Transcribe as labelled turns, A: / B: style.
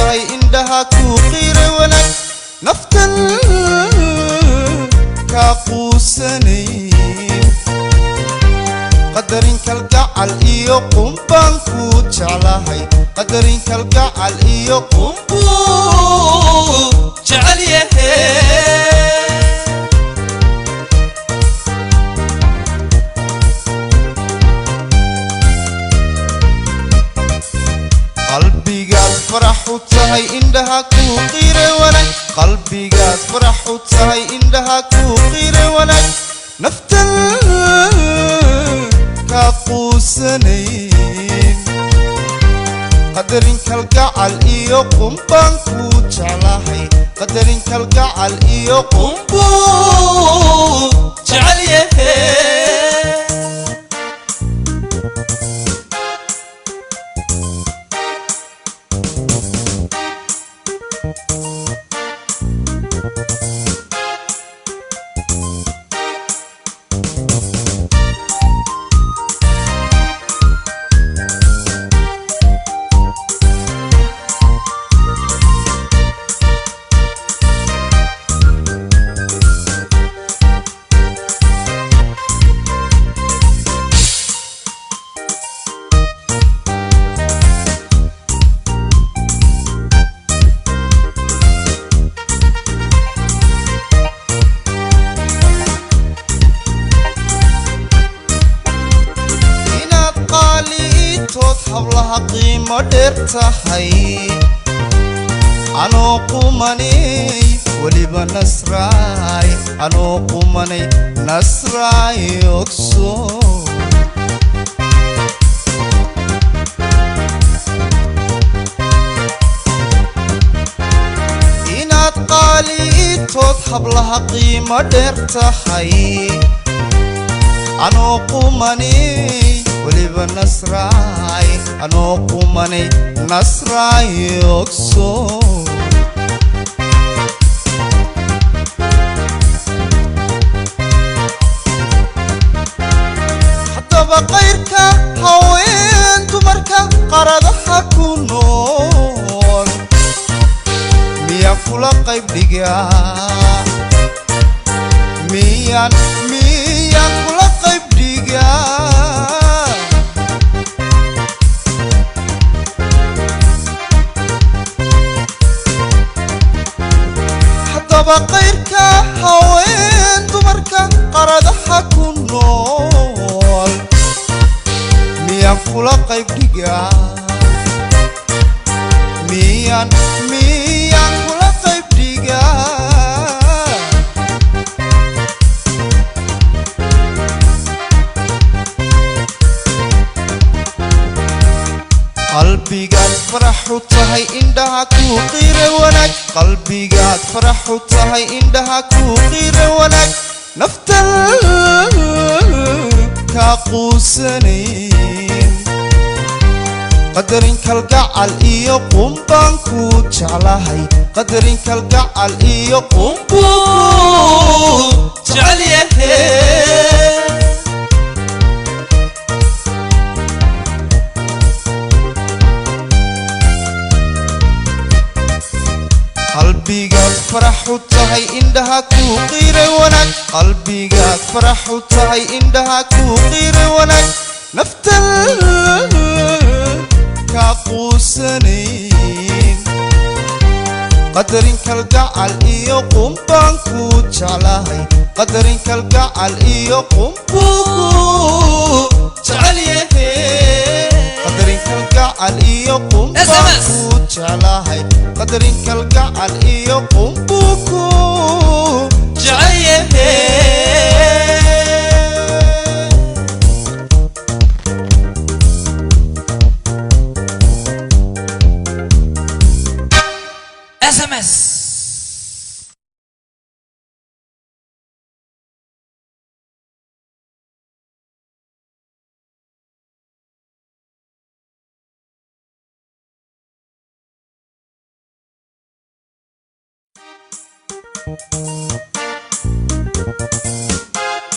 A: tahay indhaha ku qiira wanaag naftan ka quusanayn qadarin kalgacal iyo qumbaan ku jeclahay qadarin kalgacal iyo qumbu jecel yahay qalbigaad farax u tahay indhaha ku qiira wanaag qalbigaad farax u tahay indhaha ku qiira wanaag naftan ka quusanayn qadarin kalgacal iyo qumbaan ku jeclahay qadarin kalgacal iyo qumbu jecel yahay hablaha qiimo dheer tahay anoo qumanay weliba nasraay anoo qumanay nasraay ogso inaad qaaliitood hablaha qiimo dheer tahay anoo qumanay weliba nasraay anoo qumanay nasraay ogso haddaba qayrka haween dumarka qaradaha ku nool miyaan kula qayb dhigaa miyaan kula qayb dhigaa qayrka haween dumarka qaradaha ku nool miyaan kula qayb dhigaa miyaan kula qayb dhigaa qalbigaad farax u tahay indhaha ku qiira wanaag qalbigaad farax u tahay indhaha ku qiira wanaag naftan ka quusanayn qadarin kalgacal iyo qumbaan ku jeclahay qadarin kalgacal iyo qumbu jecel yahay qalbigaad farax u tahay indhaha ku qiira wanaag qalbigaad farax u tahay indhaha ku qiira wanaag naftan ka quusanayn qadarin kalgacal iyo qumbaan ku jeclahay qadarin kalgacal iyo qumbu jecel yahay qadarin kalgacal iyo qumbaan ku jeclahay qadarin kalgacal iyo qumbu ku jecel yahay SMS